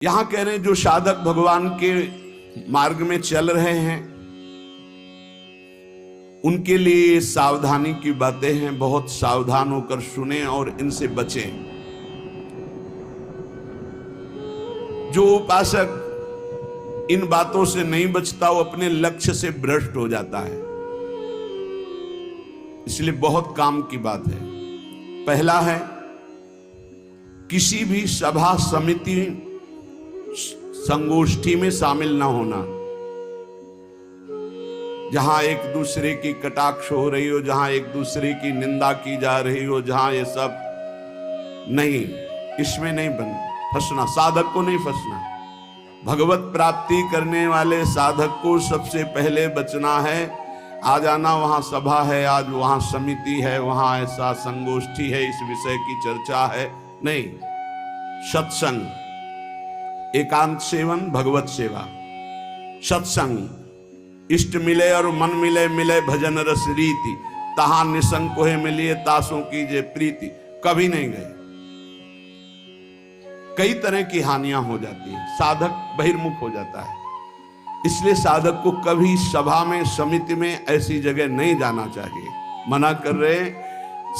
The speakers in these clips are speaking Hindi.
यहां कह रहे हैं जो साधक भगवान के मार्ग में चल रहे हैं उनके लिए सावधानी की बातें हैं। बहुत सावधान होकर सुने और इनसे बचें। जो उपासक इन बातों से नहीं बचता वो अपने लक्ष्य से भ्रष्ट हो जाता है। इसलिए बहुत काम की बात है। पहला है किसी भी सभा समिति संगोष्ठी में शामिल ना होना जहां एक दूसरे की कटाक्ष हो रही हो, जहां एक दूसरे की निंदा की जा रही हो, जहां ये सब नहीं, इसमें नहीं फंसना। साधक को नहीं फंसना। भगवत प्राप्ति करने वाले साधक को सबसे पहले बचना है। आ जाना वहां सभा है, आज वहां समिति है, वहां ऐसा संगोष्ठी है, इस विषय की चर्चा है, नहीं। सत्संग, एकांत सेवन, भगवत सेवा, सत्संग। इष्ट मिले और मन मिले, मिले भजन रस रीति, तहां निसंग कोहे मिलिए, तासों कीजिए प्रीति। कभी नहीं गए। कई तरह की हानियां हो जाती है, साधक बहिर्मुख हो जाता है। इसलिए साधक को कभी सभा में, समिति में, ऐसी जगह नहीं जाना चाहिए। मना कर रहे।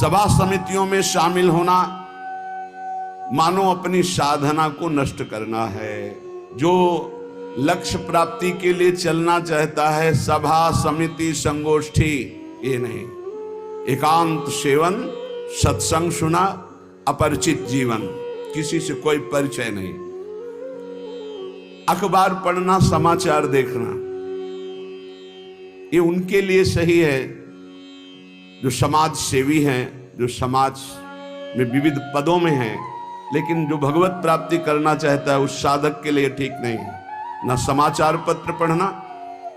सभा समितियों में शामिल होना मानो अपनी साधना को नष्ट करना है। जो लक्ष्य प्राप्ति के लिए चलना चाहता है, सभा समिति संगोष्ठी, ये नहीं। एकांत सेवन, सत्संग सुना, अपरिचित जीवन, किसी से कोई परिचय नहीं। अखबार पढ़ना, समाचार देखना, ये उनके लिए सही है जो समाज सेवी हैं, जो समाज में विविध पदों में हैं। लेकिन जो भगवत प्राप्ति करना चाहता है उस साधक के लिए ठीक नहीं है। न समाचार पत्र पढ़ना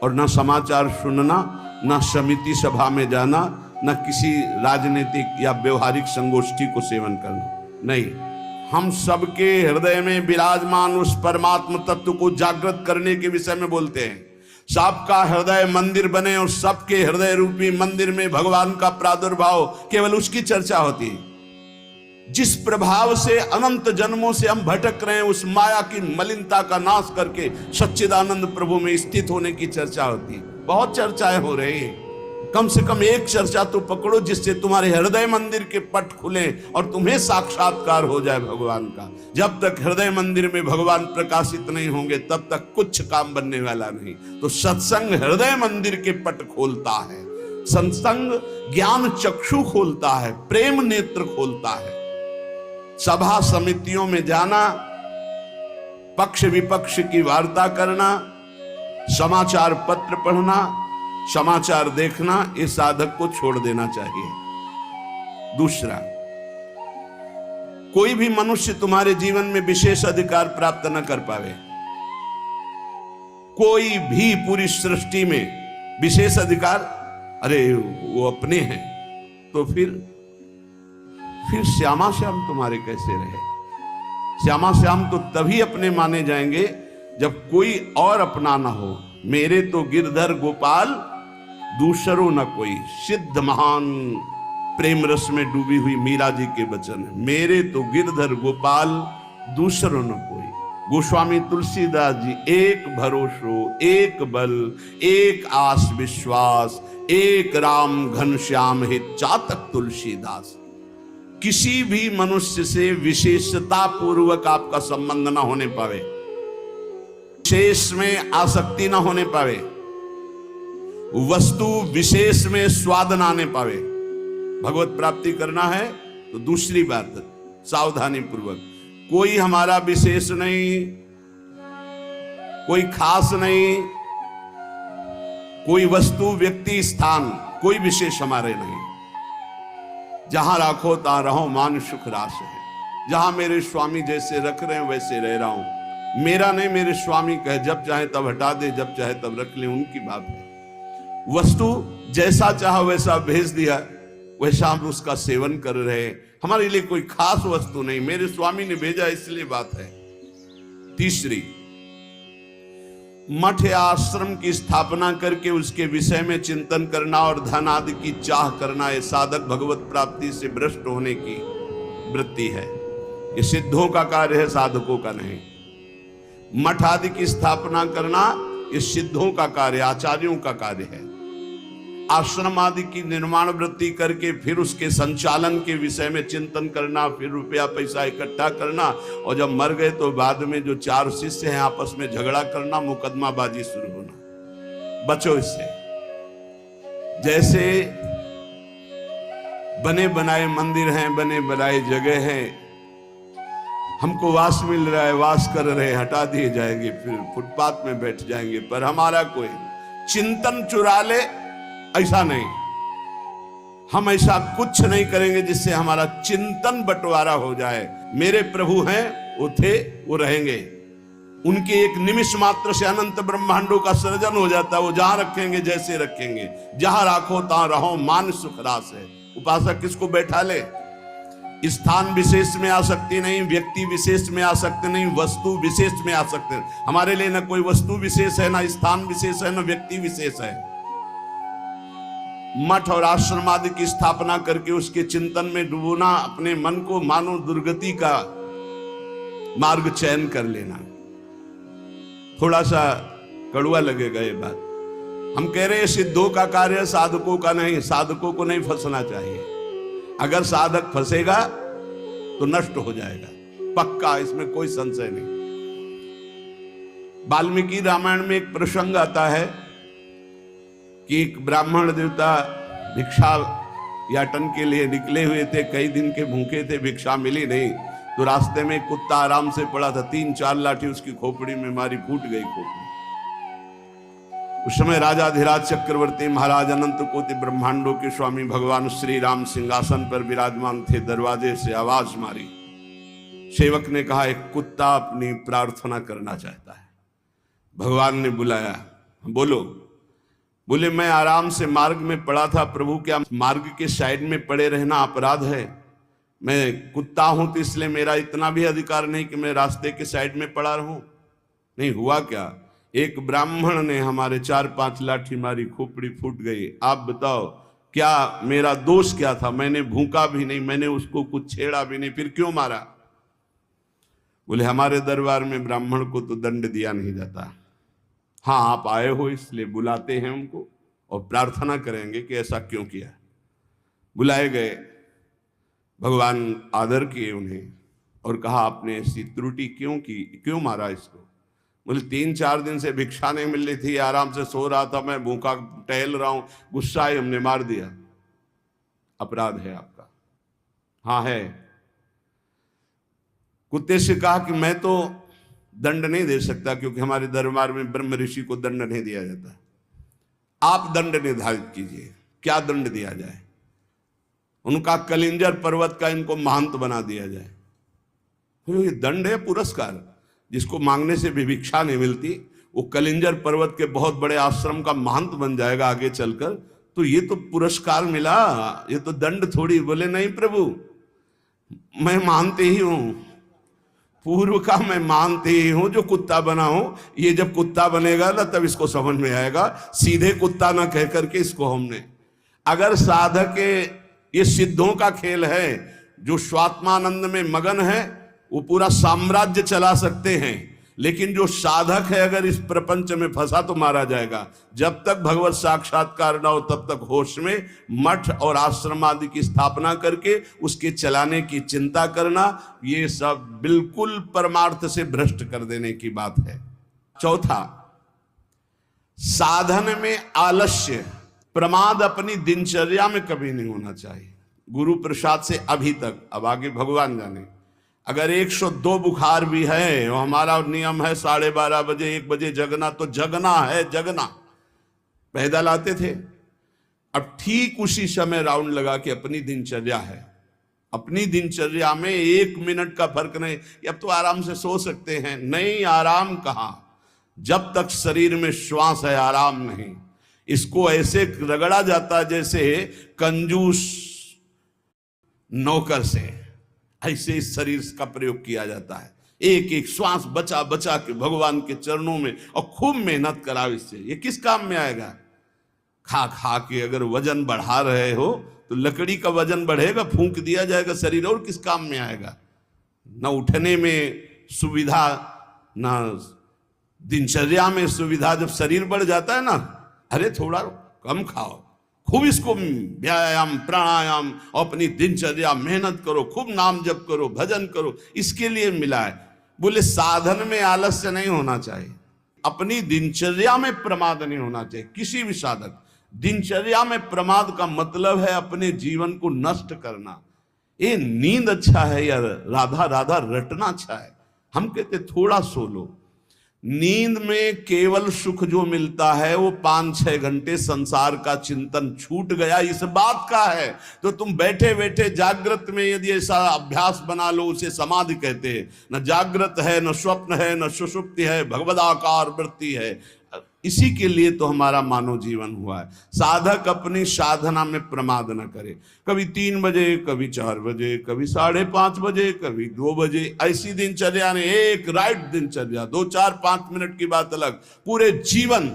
और न समाचार सुनना, न समिति सभा में जाना, न किसी राजनीतिक या व्यवहारिक संगोष्ठी को सेवन करना, नहीं। हम सबके हृदय में विराजमान उस परमात्म तत्व को जागृत करने के विषय में बोलते हैं। सबका हृदय मंदिर बने और सबके हृदय रूपी मंदिर में भगवान का प्रादुर्भाव, केवल उसकी चर्चा होती है। जिस प्रभाव से अनंत जन्मों से हम भटक रहे हैं, उस माया की मलिनता का नाश करके सच्चिदानंद प्रभु में स्थित होने की चर्चा होती है। बहुत चर्चाएं हो रही हैं। कम से कम एक चर्चा तो पकड़ो जिससे तुम्हारे हृदय मंदिर के पट खुले और तुम्हें साक्षात्कार हो जाए भगवान का। जब तक हृदय मंदिर में भगवान प्रकाशित नहीं होंगे तब तक कुछ काम बनने वाला नहीं। तो सत्संग हृदय मंदिर के पट खोलता है। सत्संग ज्ञान चक्षु खोलता है, प्रेम नेत्र खोलता है। सभा समितियों में जाना, पक्ष विपक्ष की वार्ता करना, समाचार पत्र पढ़ना, समाचार देखना, ये साधक को छोड़ देना चाहिए। दूसरा, कोई भी मनुष्य तुम्हारे जीवन में विशेष अधिकार प्राप्त न कर पावे। कोई भी पूरी सृष्टि में विशेष अधिकार, अरे वो अपने हैं, तो फिर श्यामा श्याम तुम्हारे कैसे रहे? श्यामा श्याम तो तभी अपने माने जाएंगे जब कोई और अपना ना हो। मेरे तो गिरधर गोपाल, दूसरो न कोई। सिद्ध महान प्रेम रस में डूबी हुई मीरा जी के वचन है। मेरे तो गिरधर गोपाल, दूसरो न कोई। गोस्वामी तुलसीदास जी, एक भरोसो, एक बल, एक आस विश्वास, एक राम घनश्याम हित चातक तुलसीदास। किसी भी मनुष्य से विशेषता पूर्वक आपका संबंध ना होने पावे, विशेष में आसक्ति ना होने पावे, वस्तु विशेष में स्वाद ना आने पावे। भगवत प्राप्ति करना है तो दूसरी बात, सावधानी पूर्वक। कोई हमारा विशेष नहीं, कोई खास नहीं, कोई वस्तु व्यक्ति स्थान, कोई विशेष हमारे नहीं। जहां राखो ता रहो, मान सुख रास है। जहां मेरे स्वामी जैसे रख रहे हैं वैसे रह रहा हूं। मेरा नहीं, मेरे स्वामी कहे जब चाहे तब हटा दे, जब चाहे तब रख ले, उनकी बात है। वस्तु जैसा चाहा वैसा भेज दिया, वैसा हम उसका सेवन कर रहे हैं। हमारे लिए कोई खास वस्तु नहीं, मेरे स्वामी ने भेजा इसलिए बात है। तीसरी, मठ या आश्रम की स्थापना करके उसके विषय में चिंतन करना और धन आदि की चाह करना, ये साधक भगवत प्राप्ति से भ्रष्ट होने की वृत्ति है। ये सिद्धों का कार्य है, साधकों का नहीं। मठ आदि की स्थापना करना ये सिद्धों का कार्य, आचार्यों का कार्य है। आश्रम आदि की निर्माण वृत्ति करके फिर उसके संचालन के विषय में चिंतन करना, फिर रुपया पैसा इकट्ठा करना, और जब मर गए तो बाद में जो 4 शिष्य हैं आपस में झगड़ा करना, मुकदमाबाजी शुरू होना। बचो इससे। जैसे बने बनाए मंदिर हैं, बने बनाए जगह हैं, हमको वास मिल रहा है, वास कर रहे, हटा दिए जाएंगे, फिर फुटपाथ में बैठ जाएंगे, पर हमारा कोई चिंतन चुरा ले, ऐसा नहीं। हम ऐसा कुछ नहीं करेंगे जिससे हमारा चिंतन बंटवारा हो जाए। मेरे प्रभु हैं, वो थे, वो रहेंगे। उनके एक निमिष मात्र से अनंत ब्रह्मांडों का सृजन हो जाता है। वो जहां रखेंगे जैसे रखेंगे, जहां राखो तहां रहो, मान सुख रास है। उपासक किसको बैठा ले? स्थान विशेष में आ सकती नहीं, व्यक्ति विशेष में आ सकते नहीं, वस्तु विशेष में आ सकते नहीं। हमारे लिए ना कोई वस्तु विशेष है, ना स्थान विशेष है, ना व्यक्ति विशेष है। मठ और आश्रम आदि की स्थापना करके उसके चिंतन में डूबना, अपने मन को मानो दुर्गति का मार्ग चयन कर लेना। थोड़ा सा कड़वा लगेगा ये बात। हम कह रहे हैं सिद्धों का कार्य, साधकों का नहीं। साधकों को नहीं फंसना चाहिए। अगर साधक फंसेगा तो नष्ट हो जाएगा, पक्का, इसमें कोई संशय नहीं। वाल्मीकि रामायण में एक प्रसंग आता है कि एक ब्राह्मण देवता भिक्षा याटन के लिए निकले हुए थे, कई दिन के भूखे थे, भिक्षा मिली नहीं, तो रास्ते में कुत्ता आराम से पड़ा था, 3-4 लाठी उसकी खोपड़ी में मारी, फूट गई खोपड़ी। उस समय राजाधिराज चक्रवर्ती महाराज अनंत कोटि ब्रह्मांडों के स्वामी भगवान श्री राम सिंहासन पर विराजमान थे। दरवाजे से आवाज मारी। सेवक ने कहा एक कुत्ता अपनी प्रार्थना करना चाहता है। भगवान ने बुलाया, बोलो। बोले मैं आराम से मार्ग में पड़ा था प्रभु, क्या मार्ग के साइड में पड़े रहना अपराध है? मैं कुत्ता हूं तो इसलिए मेरा इतना भी अधिकार नहीं कि मैं रास्ते के साइड में पड़ा रहूं। नहीं हुआ क्या? एक ब्राह्मण ने हमारे 4-5 लाठी मारी, खोपड़ी फूट गई। आप बताओ क्या मेरा दोष क्या था? मैंने भूखा भी नहीं, मैंने उसको कुछ छेड़ा भी नहीं, फिर क्यों मारा? बोले हमारे दरबार में ब्राह्मण को तो दंड दिया नहीं जाता। हाँ आप आए हो इसलिए बुलाते हैं उनको और प्रार्थना करेंगे कि ऐसा क्यों किया। बुलाए गए, भगवान आदर किए उन्हें और कहा आपने ऐसी त्रुटि क्यों की, क्यों मारा इसको? बोले 3-4 दिन से भिक्षा नहीं मिल रही थी, आराम से सो रहा था, मैं भूखा टहल रहा हूं, गुस्सा है, हमने मार दिया। अपराध है आपका? हाँ है। कुत्ते से कहा कि मैं तो दंड नहीं दे सकता क्योंकि हमारे दरबार में ब्रह्म ऋषि को दंड नहीं दिया जाता, आप दंड निर्धारित कीजिए, क्या दंड दिया जाए? उनका कलिंजर पर्वत का इनको महंत बना दिया जाए। ये दंड है पुरस्कार? जिसको मांगने से भी भिक्षा नहीं मिलती, वो कलिंजर पर्वत के बहुत बड़े आश्रम का महंत बन जाएगा आगे चलकर, तो ये तो पुरस्कार मिला, ये तो दंड थोड़ी। बोले नहीं प्रभु, मैं मानते ही हूं, पूर्व का मैं मानते ही हूं, जो कुत्ता बना हूं, ये जब कुत्ता बनेगा ना तब इसको समझ में आएगा। सीधे कुत्ता ना कह करके इसको हमने, अगर साधक ये सिद्धों का खेल है, जो स्वात्मानंद में मगन है वो पूरा साम्राज्य चला सकते हैं, लेकिन जो साधक है अगर इस प्रपंच में फंसा तो मारा जाएगा। जब तक भगवत साक्षात्कार न हो तब तक होश में मठ और आश्रम आदि की स्थापना करके उसके चलाने की चिंता करना, ये सब बिल्कुल परमार्थ से भ्रष्ट कर देने की बात है। चौथा, साधन में आलस्य, प्रमाद अपनी दिनचर्या में कभी नहीं होना चाहिए। गुरु प्रसाद से अभी तक, अब आगे भगवान जाने, अगर 102 बुखार भी है और हमारा नियम है 12:30 बजे 1 बजे जगना, तो जगना है, जगना। पैदल आते थे, अब ठीक उसी समय राउंड लगा के अपनी दिनचर्या है, अपनी दिनचर्या में 1 मिनट का फर्क नहीं। अब तो आराम से सो सकते हैं, नहीं, आराम कहाँ? जब तक शरीर में श्वास है आराम नहीं। इसको ऐसे रगड़ा जाता जैसे कंजूस नौकर से, ऐसे इस शरीर का प्रयोग किया जाता है। एक एक श्वास बचा बचा के भगवान के चरणों में, और खूब मेहनत कराओ इससे। ये किस काम में आएगा? खा खा के अगर वजन बढ़ा रहे हो तो लकड़ी का वजन बढ़ेगा, फूंक दिया जाएगा शरीर, और किस काम में आएगा? न उठने में सुविधा, न दिनचर्या में सुविधा, जब शरीर बढ़ जाता है ना, अरे थोड़ा कम खाओ, खूब इसको व्यायाम प्राणायाम और अपनी दिनचर्या मेहनत करो, खूब नाम जप करो, भजन करो, इसके लिए मिला है। बोले साधन में आलस्य नहीं होना चाहिए, अपनी दिनचर्या में प्रमाद नहीं होना चाहिए। किसी भी साधक दिनचर्या में प्रमाद का मतलब है अपने जीवन को नष्ट करना। ये नींद अच्छा है या राधा राधा रटना अच्छा है? हम कहते थोड़ा सो लो। नींद में केवल सुख जो मिलता है वो 5-6 घंटे संसार का चिंतन छूट गया इस बात का है। तो तुम बैठे बैठे जागृत में यदि ऐसा अभ्यास बना लो, उसे समाधि कहते हैं। न जागृत है, न स्वप्न है, न सुषुप्ति है, भगवदाकार वृत्ति है। इसी के लिए तो हमारा मानव जीवन हुआ है। साधक अपनी साधना में प्रमाद न करे। कभी 3 बजे, कभी 4 बजे, कभी 5:30 बजे, कभी 2 बजे, ऐसी दिनचर्या ने एक राइट दिनचर्या, 2, 4, 5 मिनट की बात अलग, पूरे जीवन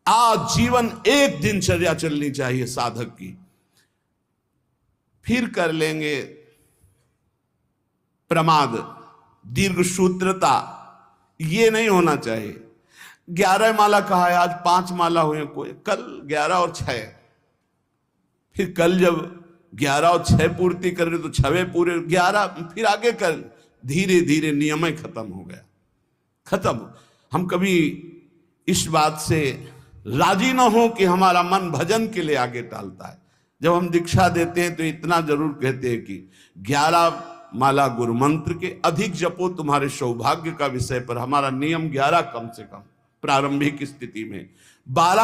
आजीवन एक दिनचर्या चलनी चाहिए साधक की। फिर कर लेंगे प्रमाद, दीर्घ सूत्रता, ये नहीं होना चाहिए। 11 माला कहा है, आज 5 माला हुए, कोई कल 11 और 6, फिर कल जब 11 और 6 पूर्ति कर रहे तो 6 पूरे 11, फिर आगे कर। धीरे धीरे नियम ही खत्म हो गया, खत्म। हम कभी इस बात से राजी ना हो कि हमारा मन भजन के लिए आगे टालता है। जब हम दीक्षा देते हैं तो इतना जरूर कहते हैं कि 11 माला गुरु मंत्र के अधिक जपो तुम्हारे सौभाग्य का विषय पर। हमारा नियम 11 कम से कम प्रारंभिक स्थिति में, 12